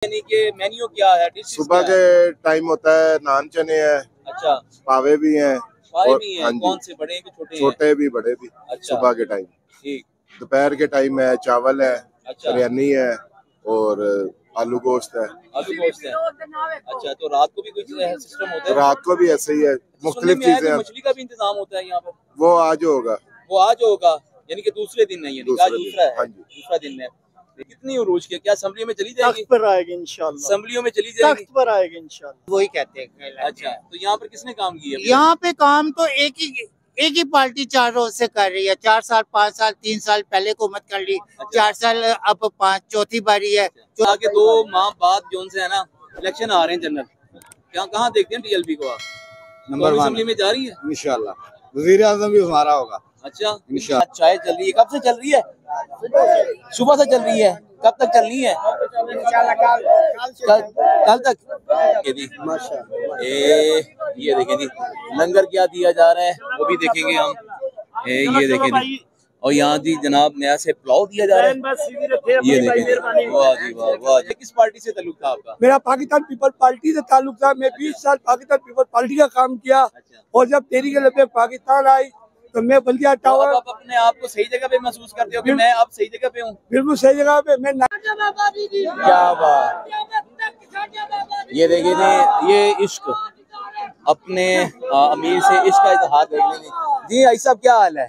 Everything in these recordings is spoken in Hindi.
यानी कि मेन्यू क्या है? सुबह के टाइम होता है, नान चने हैं, अच्छा, पावे भी हैं, पावे भी हैं। हाँ कौन से, बड़े हैं कि छोटे हैं? छोटे भी बड़े भी। अच्छा, सुबह के टाइम। ठीक। दोपहर के टाइम है, चावल है, अच्छा, बिरयानी है और आलू गोश्त है। आलू गोश्त है। अच्छा, तो रात को भी कुछ सिस्टम होता है? रात को भी ऐसे ही है, मुख्तलिफ चीजें। मछली का भी इंतजाम होता है यहाँ पर? वो आज होगा। वो आज होगा, यानी कि दूसरे दिन नहीं है, दूसरा है। हाँ जी, दूसरा दिन है। कितनी उरूज की क्या असम्बलियों में चली जाएगी? तख्त पर आएगी इंशाल्लाह। असम्बलियों में चली जाएगी, तख्त पर आएगी इंशाल्लाह। वही कहते हैं। अच्छा, तो यहाँ पर किसने काम किया? यहाँ पे काम तो एक ही पार्टी 4 रोज से कर रही है। 4 साल 5 साल 3 साल पहले हुकूमत कर ली। अच्छा। 4 साल अब 5 चौथी बारी है। आगे 2 माह बाद जो से है ना इलेक्शन आ रहे हैं जनरल, क्या कहाँ देखते हैं टीएलपी को आप? नंबर 1 असेंबली में जा रही है इंशाल्लाह। वज़ीर आज़म भी हमारा होगा अच्छा इंशाल्लाह। चाय चल रही है, कब से चल रही है? सुबह से चल रही है, कब तक चलनी है? कल तक। ये देखें जी, लंगर क्या दिया जा रहा है वो भी देखेंगे हम। ये देखें जी, और यहाँ जी जनाब नया से पुलाव दिया जा रहा है। ये देखें, वाह जी वाह, वाह जी। किस पार्टी से ताल्लुक था आपका? मेरा पाकिस्तान पीपल पार्टी से ताल्लुक था। मैं 20 साल पाकिस्तान पीपल पार्टी का काम किया। अच्छा। और जब तेरी के लबे पाकिस्तान आई तो मैं बल्दिया टावर। आप अपने आप को सही जगह पे महसूस करते हो कि मैं अब सही जगह पे हूँ? बिल्कुल सही जगह पे मैं। क्या बात। ये देखिए जी, ये इश्क अपने अमीर से इश्क का इजहार देख लेंगे जी। भाई साहब क्या हाल है?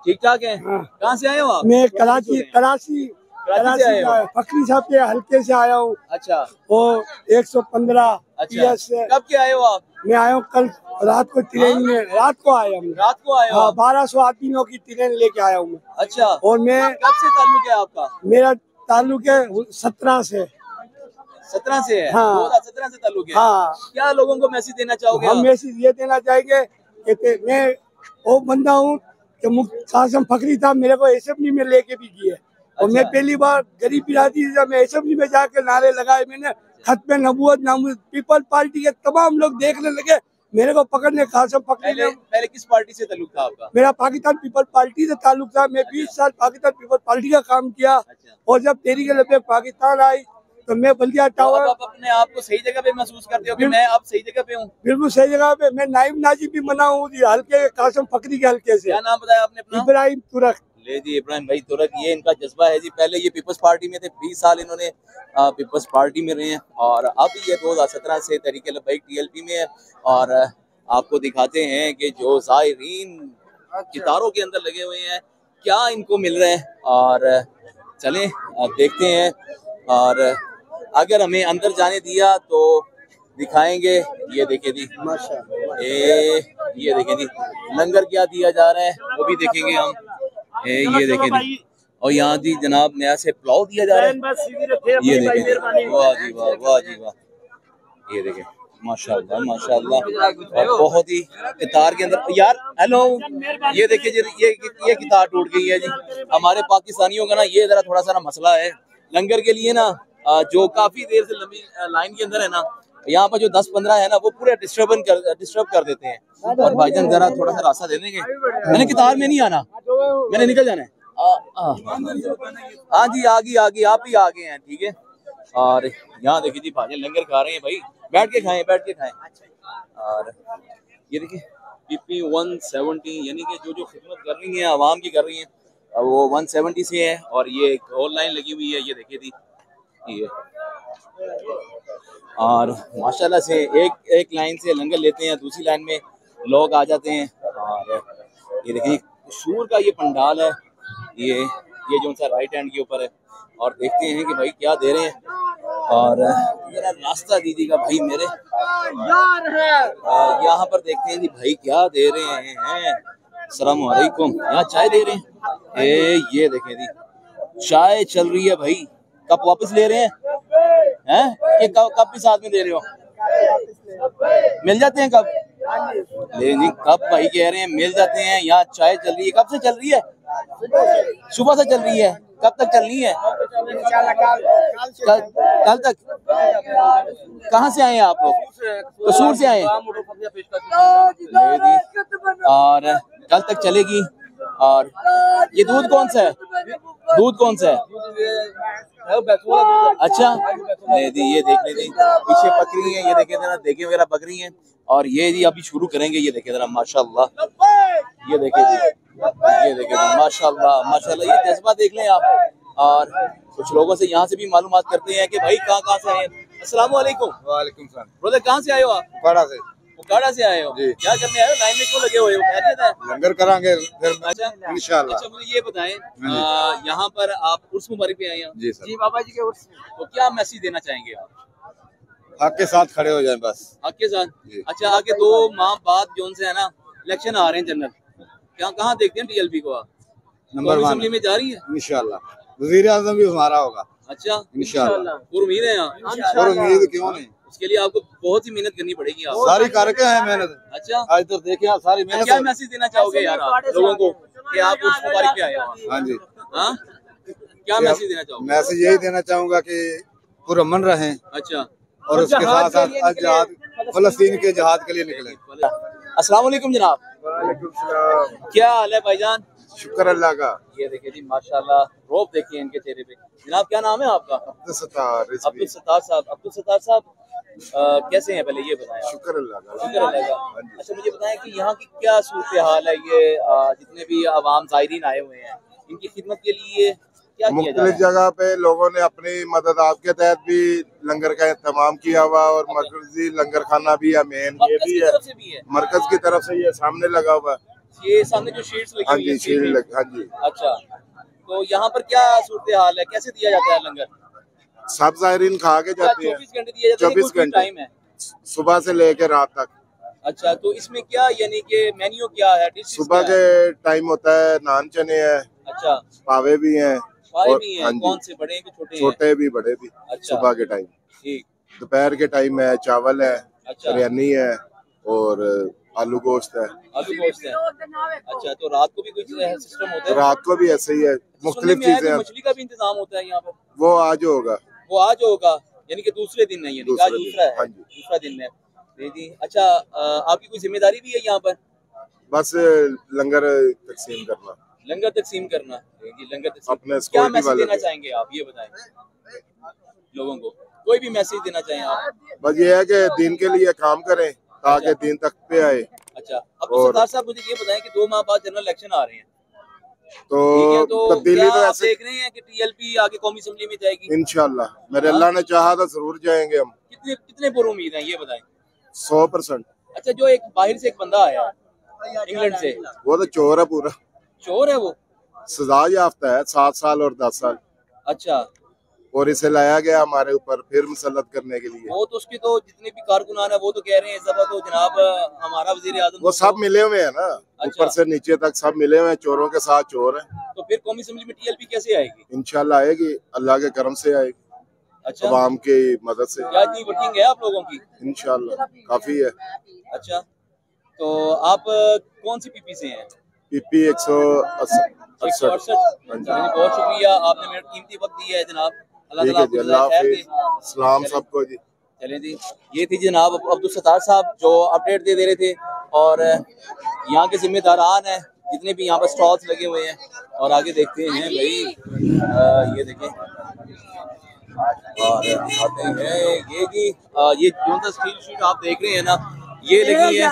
ठीक ठाक है। कहाँ से आए हो आप? मैं कराची से आए हो? फकरी साहब के हल्के से आया हूँ। अच्छा, वो 115। अच्छा, कब के आए हो आप? मैं आया हूँ कल रात को ट्रेन में। रात को आया हूँ। रात को आए हो? 1200 आदमियों की ट्रेन लेके आया हूँ मैं। अच्छा, और मैं कब से ताल्लुक है आपका? मेरा ताल्लुक है 17 से। 17 से है? हाँ। 2017 से ताल्लुक है। हाँ। क्या लोगों को मैसेज देना चाहोगे? हम मैसेज ये देना चाहेंगे कि मैं वो बंदा हूँ कि कासिम फकरी था, मेरे को असेंबली में लेके भी गया। और मैं पहली बार गरीब बिरादरी से मैं असेंबली में जाके नारे लगाए। मैंने खत पे नबूवत नामूद पीपल पार्टी के तमाम लोग देखने लगे। मेरे को पकड़ने कासिम फकरी ने। पहले किस पार्टी से ताल्लुक था आपका? मेरा पाकिस्तान पीपल पार्टी से ताल्लुक था। मैं 20 साल पाकिस्तान पीपल पार्टी का काम किया। अच्छा। और जब तेरी के लबे पाकिस्तान आई तो मैं बल्दिया टावर। आप अपने आप को सही जगह पे महसूस करते हो कि मैं अब सही जगह पे हूँ? बिल्कुल सही जगह पे। मैं नाइब नाजिब भी बना हूँ हल्के कासिम फकरी के हल्के से। क्या नाम बताया आपने अपना? इब्राहिम तुरक। ले जी, इब्राहिम भाई तुरक, ये इनका जज्बा है जी। पहले ये पीपल्स पार्टी में थे, 20 साल इन्होंने पीपल्स पार्टी में रहे हैं और अब ये 2017 से तहरीक लब्बैक टीएलपी में है। और आपको दिखाते हैं कि जो ज़ायरीन कितारों के अंदर लगे हुए हैं क्या इनको मिल रहा है। और चलें देखते हैं, और अगर हमें अंदर जाने दिया तो दिखाएंगे। ये देखें जी, ये देखें जी, लंगर क्या दिया जा रहा है वो भी देखेंगे हम। ये देखें जी, और यहाँ जी जनाब नया से पुलाव दिया जा रहा है। ये देखें जी, वाह जी वाह, वाह जी वाह। ये देखें, माशाल्लाह माशाल्लाह, और बहुत ही कितार के अंदर यार। हेलो, ये देखिए जी, ये कितार टूट गई है जी। हमारे पाकिस्तानियों का ना ये जरा थोड़ा सा मसला है लंगर के लिए ना, जो काफी देर से लंबी लाइन के अंदर है ना, यहाँ पर जो 10-15 है ना वो पूरे डिस्टर्ब कर देते हैं। और भाईजान जरा थोड़ा सा रास्ता दे देंगे, मैंने कितार में नहीं आना, मैंने निकल जाना है। हाँ जी, आगे आप ही आगे हैं, ठीक है। और यहाँ देखिए जी भाईजान लंगर खा रहे हैं भाई, बैठ के खाएं। और ये देखिए PP 170, यानी कि जो खिदमत कर रही है आवाम की कर रही है वो 170 से है। और ये एक और लाइन लगी हुई है, ये देखिए जी ये। और माशाल्लाह से एक लाइन से लंगर लेते हैं, दूसरी लाइन में लोग आ जाते हैं। और ये देखिए सूर का ये पंडाल है, ये जो सा राइट हैंड के ऊपर है। और देखते हैं कि भाई क्या दे रहे हैं। और जरा रास्ता दीजिएगा भाई मेरे यहाँ पर देखते हैं जी भाई क्या दे रहे हैं। अस्सलाम वालेकुम, यहाँ चाय दे रहे हैं। ये देखें जी चाय चल रही है भाई। कप वापस ले रहे हैं कि कप भी साथ में दे रहे हो? मिल जाते हैं कप? ले जी, कप भाई कह रहे हैं मिल जाते हैं। यहाँ चाय चल रही है, कब से चल रही है? सुबह से चल रही है, कब तक चलनी है? कल तक। कहाँ से आए हैं आप लोग? कसूर से आए हैं। और कल तक चलेगी। और ये दूध कौन सा है? दूध कौन सा है? अच्छा, ये देख लेते पीछे बकरी है, ये देखे जरा, देखे वगैरह बकरी हैं। और ये जी अभी शुरू करेंगे, ये देखे जरा माशाल्लाह, ये देखे जी, ये देखे माशाल्लाह माशाल्लाह, ये जज्बा देख लें आप। और कुछ लोगों से यहाँ से भी मालूमात करते हैं कि भाई कहाँ से आए हैं। अस्सलाम वालेकुम। वालेकुम सलाम। ब्रदर कहाँ से आए हो आप? पाड़ा से। पुकाड़ा से आए हो जी। क्या करने आए हो? लाइन में क्यों लगे हुए हो? खैरियत है? लंगर करांगे फिर अच्छा इंशाल्लाह। अच्छा, मुझे ये बताएं, यहाँ पर आप उर्स मुबारक पे आए हैं? जी सर। जी बाबा जी के उर्स। तो क्या मैसेज देना चाहेंगे आप? हक के साथ खड़े हो जाए बस। हक के साथ। जी। अच्छा, आगे 2 माह बाद जोन से है ना इलेक्शन आ रहे हैं जनरल, क्या कहाँ देखते हैं टीएलपी को आप? नंबर कौमी 1 असेंबली में जा रही है इंशाल्लाह। वजीर आजम भी हमारा होगा। अच्छा इंशाल्लाह। और उम्मीद है यहाँ? और उम्मीद क्यों नहीं, उसके लिए आपको बहुत ही मेहनत करनी पड़ेगी आप। सारी करके है मेहनत। अच्छा, आज तो देखिए आप सारी मेहनत। क्या मैसेज देना चाहोगे यार आप लोगों को कि आप उर्स मुबारक पे आए हो? हाँ जी। हाँ, क्या मैसेज देना चाहोगे? मैसेज यही देना चाहूंगा कि पुरअमन रहें अच्छा, और उसके साथ साथ जिहाद, फलस्तीन के जिहाद के लिए निकले। अस्सलाम वालेकुम जनाब। वालेकुम सलाम। क्या हाल है भाईजान? शुक्र अल्लाह का। ये देखिए जी माशाल्लाह, रौब देखिए इनके चेहरे पे। जनाब क्या नाम है आपका? अब्दुल सत्तार रिजवी। अब्दुल सत्तार साहब। अब्दुल सत्तार साहब कैसे हैं पहले ये बताएं आप? शुक्र अल्लाह का। शुक्र अल्लाह का। अच्छा, मुझे बताएं कि यहाँ की क्या सूरत हाल है? ये जितने भी अवाम ज़ायरीन आए हुए हैं, इनकी खिदमत के लिए क्या किया जा रहा मुख्तलिफ है? जगह पे लोगों ने अपनी मदद आपके तहत भी लंगर का इंतजाम किया हुआ और मरकजी लंगर खाना भी है, मेन ये मरकज भी की है। तरफ से भी है? मरकज की तरफ से ये सामने लगा हुआ है। ये सामने जो शीट्स लगी हाँ हुई जी, हैं, शील्ड शीट लग, हाँ जी। अच्छा, तो यहाँ पर क्या सूरत हाल है? कैसे दिया जाता है लंगर? सब ज़ायरीन खा के क्या जाते हैं 24 घंटे दिया जाता है? 24 कोई घंटे। टाइम है? सुबह से लेकर रात तक। अच्छा, तो इसमें क्या यानी कि मेन्यू क्या है? डिशेस सुबह क्या है? के टाइम होता है नान चने है, अच्छा, पावे भी हैं पाए और भी हाँ हैं, जी, कौन से बड़े हैं कि छोटे हैं? छोटे भी बड़े भी। अच्छा। सुबह के टाइम, ठीक। दोपहर के टाइम है चावल है, अच्छा, बिरयानी है और आलू गोश्त है। आलू गोश्त है। अच्छा, तो रात को भी कुछ सिस्टम होता है? रात को भी ऐसे ही है, सुनने मुख्तलिफ में आया कि चीजें हैं। मछली का भी इंतजाम होता है यहाँ पर? वो आज होगा। वो आज होगा यानी कि दूसरे दिन नहीं है? दूसरे आज दिन, दूसरा है? हाँ जी। दूसरा दिन है जी। अच्छा, आपकी कोई जिम्मेदारी भी है यहाँ पर? बस लंगर तकसीम करना, लंगर तकसीम करना जी, लंगर तकसीम। अपने क्या सिक्योरिटी मैसेज वाले देना को। चाहेंगे आप, ये बताएं लोगों को? कोई भी मैसेज देना चाहें आप? बस ये है कि दीन के लिए काम करें ताकि दीन तक पे आए। अच्छा, अब और- सरदार साहब मुझे ये बताएं कि 2 माह बाद जनरल इलेक्शन आ रहे हैं, तो ठीक है, तो तब्दीली क्या तो आप ऐसे देख रहे हैं कि टीएलपी आगे कौमी असेंबली में जाएगी? इंशाल्लाह मेरे अल्लाह ने चाहा तो जरूर जाएंगे हम। कितने कितने पुर उम्मीद हैं ये बताएं? 100%। अच्छा, जो एक बाहर से एक बंदा आया है इंग्लैंड से, वो तो चोर है पूरा, चोर है वो? सजा याफ्ता है 7 साल और 10 साल, अच्छा, और इसे लाया गया हमारे ऊपर फिर मुसल्लत करने के लिए। वो तो उसके तो जितने भी कारकुनान है वो तो कह रहे हैं इस दफा तो जनाब हमारा वजीर आजम वो सब मिले हुए हैं ना, ऊपर से नीचे तक सब मिले हुए हैं, चोरों के साथ चोर है। तो फिर कौमी असेंबली में टीएलपी कैसे आएगी? इंशाल्लाह आएगी, अल्लाह के करम से आएगी, अच्छा, अवाम की मदद से क्या इतनी वोटिंग है आप लोगों की? इंशाल्लाह काफी है। अच्छा, तो आप कौन सी पीपी से हैं? पीपी 168। 168। बहुत शुक्रिया, आपने मेरा कीमती वक्त दिया है जनाब। अल्लाह ठीक ताला है आपको जी, अल्लाह खैर दे। हाफिज, सलाम सबको जी। चलें जी, ये थी जनाब अब्दुल सत्तार साहब जो अपडेट दे रहे थे, और यहाँ के जिम्मेदारान हैं जितने भी यहाँ पर स्टॉल्स लगे हुए हैं। और आगे देखते हैं भाई, ये देखें और आते हैं ये जी, ये जो सा स्टील शीट आप देख रहे हैं ना, ये लगी है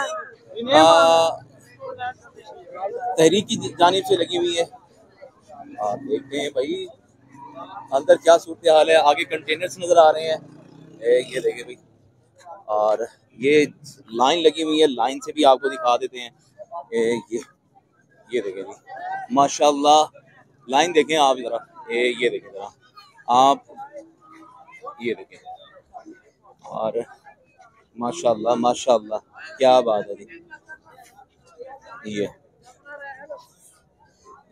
तहरीक की जानिब से लगी हुई है। आप देखते हैं भाई अंदर क्या सूरत हाल है। आगे कंटेनर्स नजर आ रहे हैं, ये देखें भाई, और ये लाइन लगी हुई है, लाइन से भी आपको दिखा देते हैं। ये देखें जी माशाल्लाह, लाइन देखें आप जरा, ये देखें जरा आप, ये देखें, और माशाल्लाह माशाल्लाह क्या बात है जी।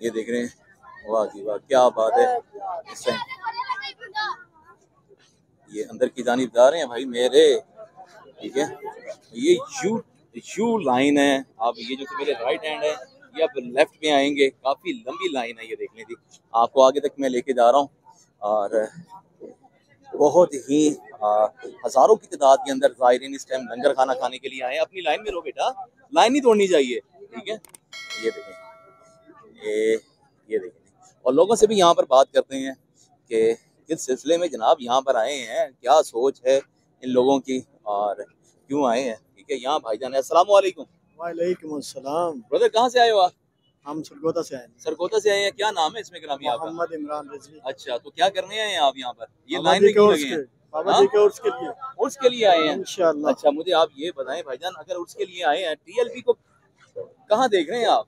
ये देख रहे हैं, वाह जी वाह क्या बात है। इस टाइम ये अंदर की जानिब जा रहे हैं भाई मेरे, ठीक है, ये यू लाइन है। आप ये जो मेरे राइट हैंड है, ये आप लेफ्ट में आएंगे, काफी लंबी लाइन है, ये देख लीजिए। आपको आगे तक मैं लेके जा रहा हूँ, और बहुत ही हजारों की तादाद के अंदर ज़ायरीन इस टाइम लंगर खाना खाने के लिए आए हैं। अपनी लाइन में रहो बेटा, लाइन नहीं तोड़नी चाहिए, ठीक है। ये देखें, ये देखें, और लोगों से भी यहाँ पर बात करते हैं कि किस सिलसिले में जनाब यहाँ पर आए हैं, क्या सोच है इन लोगों की और क्यों आए हैं। ठीक है, यहाँ भाईजान है। अस्सलाम वालेकुम। वालेकुम अस्सलाम। ब्रदर कहाँ से आए हो आप? हम सरगोदा से आए। सरगोदा से आए हैं। क्या नाम है इसमें ग्रामी आपका? मोहम्मद इमरान रिजवी। अच्छा, तो क्या करने आए हैं आप यहाँ पर? ये बाबा लाइन जी में के क्यों उर्स लगे के, हैं? बाबा जी के उर्स के लिए। उर्स के लिए आए हैं इंशाअल्लाह। अच्छा, मुझे आप ये बताएं भाईजान, अगर उर्स के लिए आए हैं, टीएलपी को कहाँ देख रहे हैं आप?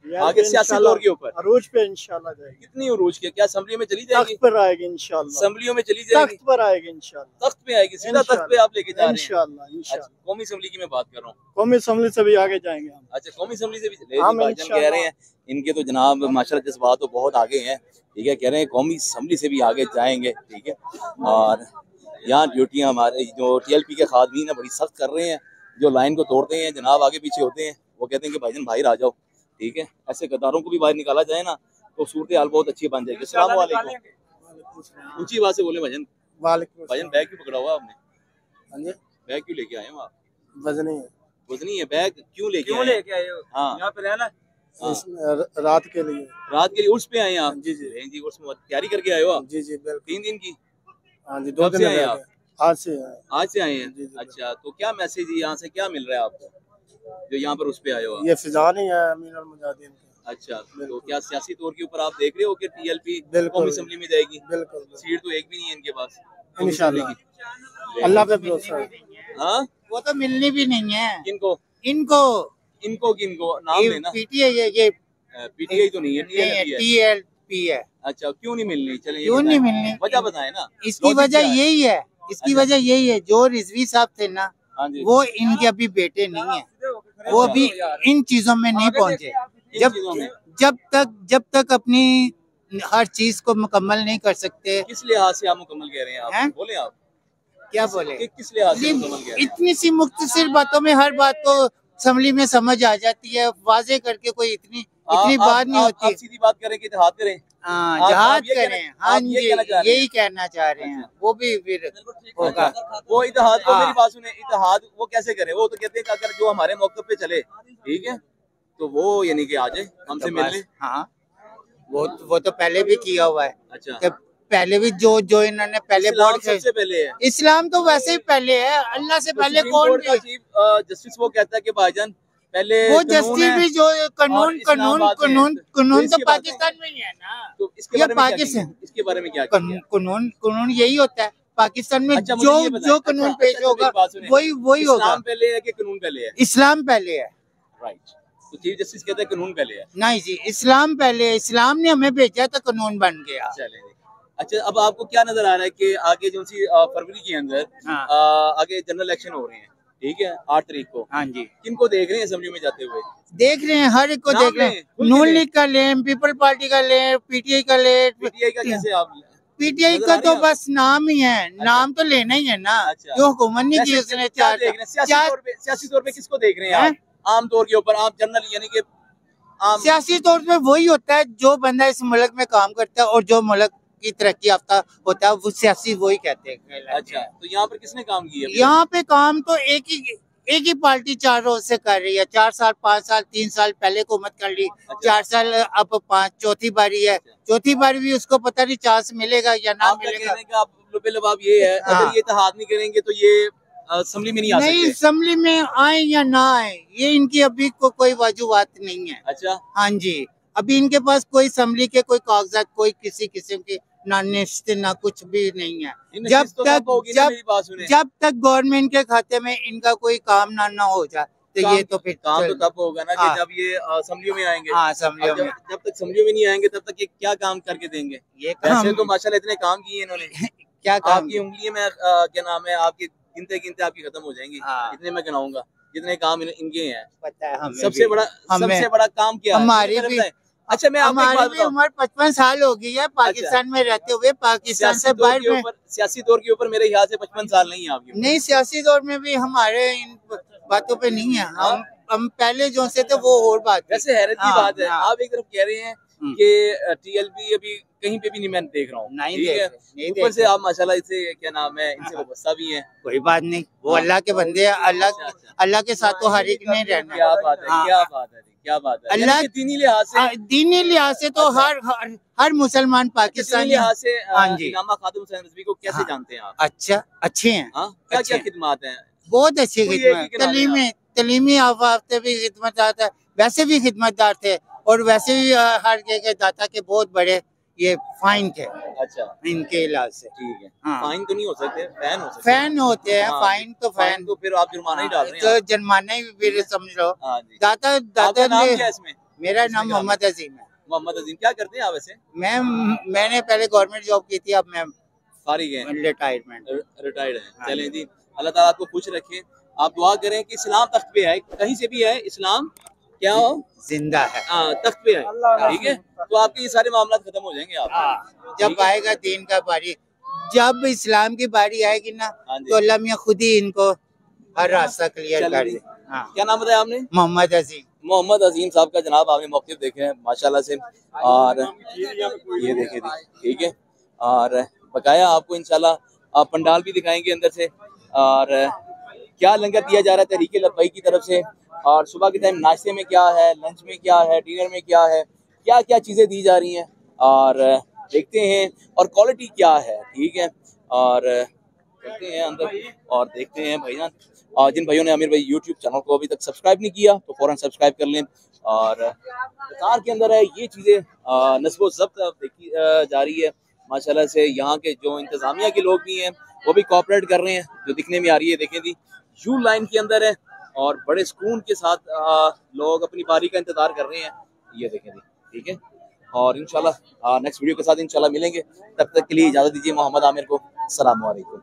आगे सियासी दौर के ऊपर अरूज पे इंशाल्लाह जाएगी। कितनी उरूज के? क्या असेंबली में चली जाएगी? तख्त पर आएगी इंशाल्लाह। असेंबलियों में चली जाएगी? तख्त पर आएगी इंशाल्लाह। तख्त पे आएगी, सीधा तख्त पे आप लेके जा रहे हैं? इंशाल्लाह अच्छा, इंशाल्लाह। कौमी असेंबली की मैं बात कर रहा हूँ। कौमी असेंबली से भी आगे जाएंगे हम। अच्छा, कौमी असेंबली से भी ले हम भाईजान कह इंशाल्लाह। रहे हैं, इनके तो जनाब माशाल्लाह जज्बात तो बहुत आगे हैं। ठीक है, कह रहे हैं कौमी असेंबली से भी आगे जाएंगे। ठीक है, और यहाँ ड्यूटियाँ हमारे जो टीएलपी के खादमीन है बड़ी सख्त कर रहे हैं। जो लाइन को तोड़ते हैं जनाब, आगे पीछे होते हैं, वो कहते हैं कि भाईजान बाहर आ जाओ। ठीक है, ऐसे गद्दारों को भी बाहर निकाला जाए ना तो सूरत हाल बहुत अच्छी बन जाएगी। अस्सलाम वालेकुम। ऊंची बात से बोले भाईजान। वालेकुम। भाईजान बैग क्यों पकड़ा हुआ आपने? हाँ जी, बैग क्यों लेके आए हो आप? वजनी है। वजनी है बैग, क्यों लेके आए हो? हाँ, यहाँ पे रहना रात के लिए। रात के लिए उर्स पे आए हैं आप? जी जी जी, उर्स में तैयारी करके आए हो आप? जी जी बिल्कुल। 3 दिन की? हाँ जी, 2 कब से दिन आए रह आप? गए। आज से आए। आज से आए हैं? जी, जी, अच्छा, तो क्या मैसेज है यहाँ से, क्या मिल रहा है आपको जो यहाँ पर उस पे आए हो आप? ये फिजा नहीं है अमीर अल मुजाहिदीन का। अच्छा, तो क्या सियासी तौर के ऊपर आप देख रहे हो कि टीएलपी बिल्कुल। कौमी असेंबली में जाएगी? बिल्कुल सीट तो एक भी नहीं है इनके पास इंशाल्लाह। अल्लाह पे भरोसा है। हाँ, वो तो मिलनी भी नहीं है किनको इनको। किनको नाम लेना? पीटीआई ये पीटीआई तो नहीं है, टीएलपी है। टीएलपी है। अच्छा, क्यों नहीं मिलनी? चलिए क्यों नहीं मिलनी? वजह बताएं ना। इसकी Logic वजह क्या है? यही है, इसकी अच्छा। वजह यही है, जो रिजवी साहब थे ना, हाँ जी, वो इनके अभी बेटे नहीं है, वो अभी इन चीजों में नहीं पहुंचे। इन चीजों में जब तक अपनी हर चीज को मुकम्मल नहीं कर सकते। किस लिहाज से आप मुकम्मल कह रहे हैं? हैं? आप बोले आप क्या बोले? किस लिहाज से मुकम्मल कह रहे हैं? इतनी सी मुख्तसर बातों में हर बात को असेंबली में समझ आ जाती है, वाजे करके कोई इतनी बात नहीं होती। आप सीधी बात करें कि इत्तेहाद करें? हाँ, आप जहाद ये करें। कहना- हाँ आप ये जी, कहना चाह रहे हैं? यही कहना चाह रहे हैं। वो भी फिर होगा। अच्छा, वो इत्तेहाद को हाँ। मेरी बात सुने, इत्तेहाद वो कैसे करे? वो तो कहते हैं कि अगर जो हमारे मौक़िफ़ पे चले, ठीक है, तो वो यानी कि आ जाए हमसे मिलने। हाँ, वो तो पहले भी किया हुआ है। अच्छा, कि पहले भी जो इन्होंने पहले इस्लाम बोर्ड सबसे पहले है। इस्लाम तो वैसे ही पहले है, अल्लाह से तो पहले सुप्रीम कौन कोर्ट का भी? चीफ जस्टिस वो कहता है कि भाईजान पहले वो कानून जस्टिस है भी जो और कानून इस्लामाबाद में है। कानून तो इसकी बात है। पाकिस्तान में ही है ना। तो इसके ये बारे में क्या पाकिस्तान- कहेंगे? इसके बारे में क्या कहेंगे? कानून यही होता है पाकिस्तान में। अच्छा, मुझे ये बताएं। जो कानून अच्छा, पेश अच्छा, होगा मेरी बात सुनिए। वही होगा। इस्लाम पहले है कि कानून पहले है? इस्लाम पहले है। राइट, तो चीफ जस्टिस कहता है कानून पहले है। नहीं जी, इस्लाम पहले है। इस्लाम ने हमें भेजा तो कानून बन गया। चलें। अच्छा, अब आपको क्या नजर आ रहा है कि आगे जो सी फरवरी के अंदर हाँ। आगे जनरल इलेक्शन हो रहे हैं, ठीक है, 8 तारीख को, हाँ जी, किनको देख रहे हैं असेंबली में जाते हुए? देख रहे हैं, हर एक को नाम देख रहे लें, हैं। खुल के नून लें। लीग का लें, पीपल पार्टी का लें, पीटीआई का लें। पीटीआई का कैसे आप? पीटीआई नजर का आ रही तो है बस नाम ही है, नाम तो लेना ही है ना। अच्छा। जो हुकूमत नहीं की वैसे उसने क्या चार देख रहे हैं? सियासी तौर पे किसको देख रहे हैं हैं? आप? आम तौर के ऊपर आप जनरल यानी कि आम सियासी तौर पे वही होता है जो बंदा इस मुल्क में काम करता है और जो मुल्क की तरक्की याफ्ता होता है, वो सियासी वही कहते हैं। अच्छा, तो यहाँ पर किसने काम किया? यहाँ पे काम तो एक ही पार्टी 4 रोज से कर रही है। 4 साल 5 साल 3 साल पहले हुकूमत कर ली, 4 साल अब 5 चौथी बारी है। चौथी बारी भी उसको पता नहीं चांस मिलेगा या ना आपका मिलेगा। कहने का लबाब ये है, हाँ। अगर ये इत्तेहाद नहीं करेंगे तो ये असेंबली में नहीं आ नहीं, सकते। असेंबली में आए या ना आए, ये इनकी अभी कोई वजूहत नहीं है। अच्छा, हाँ जी, अभी इनके पास कोई असेंबली के कोई कागजात, कोई किसी किस्म की ना निश्चित ना कुछ भी नहीं है। जब तक गवर्नमेंट के खाते में इनका कोई काम ना हो जाए तो ये तो फिर काम तो तब होगा ना कि हाँ। जब ये असेंबलियों में आएंगे। हाँ, असेंबलियों अब में जब तक असेंबलियों में नहीं आएंगे तब तक ये क्या काम करके देंगे? ये वैसे काम तो माशाल्लाह इतने काम किए इन्होंने। क्या काम आपकी उंगली में क्या नाम है, आपकी गिनते गिनते आपकी खत्म हो जाएंगी। हाँ। इतने मैं गिनाऊंगा जितने काम इनके हैं। पता है हमें सबसे भी। सबसे बड़ा काम क्या है? हमारी मुझे भी बताएं। अच्छा, मैं आपको एक हमारी बात भी बताऊं। उम्र 55 साल हो गई है पाकिस्तान में रहते हुए। पाकिस्तान से बाहर में सियासी तौर के ऊपर मेरे ख्याल से 55 साल नहीं है आपकी। नहीं, सियासी दौर में भी हमारे इन बातों पे नहीं है। हम पहले जो से थे वो और बात थी। वैसे हैरत की हाँ, बात है, हाँ। आप एक तरफ कह रहे हैं कि टीएलपी अभी कहीं पे भी नहीं मैं देख रहा हूँ, नहीं ठीक देख है, रहे, नहीं ऊपर देख से रहे। आप माशाल्लाह इसे क्या नाम है, इनसे वाबस्ता भी हैं। कोई बात नहीं, वो अल्लाह के बंदे हैं। अल्लाह के साथ तो हर एक ने रहना है। क्या बात है, हाँ। क्या बात है, क्या बात है। अल्लाह यानी कि दीनी लिहाज से तो हर मुसलमान पाकिस्तानी लिहाज से हाँ जी इनामा खातून हुसैन रिजवी को कैसे हाँ, जानते हैं आप? अच्छा अच्छे हैं। क्या क्या खिदमत हैं? बहुत अच्छी कोई एक खिदमत, ही गिना तलीमी आफाफ्ते भी खिदमतदार थे, वैसे भी खिदमतदार थे और वैसे भी हर के दाता के बहुत बड़े ये फाइन थे। अच्छा, इनके इलाज से ठीक है। हाँ। फाइन तो नहीं हो सकते, फैन हो सकते। फैन होते हैं, हाँ, फाइन तो फिर आप जुर्माना ही डाल रहे तो हैं। जुर्माना ही फिर समझ लो। हाँ जी। दाता आपका नाम क्या है इसमें? मेरा नाम मोहम्मद अजीम है। मोहम्मद अजीम। क्या करते हैं आप वैसे? मैंने पहले गवर्नमेंट जॉब की थी, अब मैं फारिग हैं, रिटायर्ड हैं। हाँ चलें जी, अल्लाह ताला आपको खुश रखे। आप दुआ करें कि इस्लाम तख्त पे है, कहीं से भी है इस्लाम क्या हो जिंदा है, तख्त पे है, ठीक है। तो आपके ये सारे मामला खत्म हो जाएंगे आप जब आएगा दीन का बारी, जब इस्लाम की बारी आएगी ना तो अल्लाह मियां खुद ही इनको हर रास्ता क्लियर कर दे। क्या नाम बताया आपने? मोहम्मद अजीम। मोहम्मद अजीम साहब का जनाब आपने मौक़िफ़ देखे हैं माशाल्लाह से, और ये देखे थे, ठीक है। और बकाया आपको इंशाल्लाह पंडाल भी दिखाएंगे अंदर से, और क्या लंगर दिया जा रहा है तहरीक लब्बैक की तरफ से, और सुबह के टाइम नाश्ते में क्या है, लंच में क्या है, डिनर में क्या है, क्या क्या चीज़ें दी जा रही हैं, और देखते हैं और क्वालिटी क्या है, ठीक है। और चलते हैं अंदर और देखते हैं भाईजान। और जिन भाइयों ने आमिर भाई यूट्यूब चैनल को अभी तक सब्सक्राइब नहीं किया तो फ़ौरन सब्सक्राइब कर लें। और कतार के अंदर है ये चीज़ें नस्बो ज़ब्त देखी जा रही है माशाल्लाह से। यहाँ के जो इंतज़ामिया के लोग भी हैं वो भी कोऑपरेट कर रहे हैं, जो दिखने में आ रही है। देखें जी, यू लाइन के अंदर है और बड़े सुकून के साथ लोग अपनी बारी का इंतज़ार कर रहे हैं। ये देखें जी, ठीक है। और इंशाल्लाह नेक्स्ट वीडियो के साथ इंशाल्लाह मिलेंगे, तब तक के लिए इजाज़त दीजिए मोहम्मद आमिर को। अस्सलाम वालेकुम।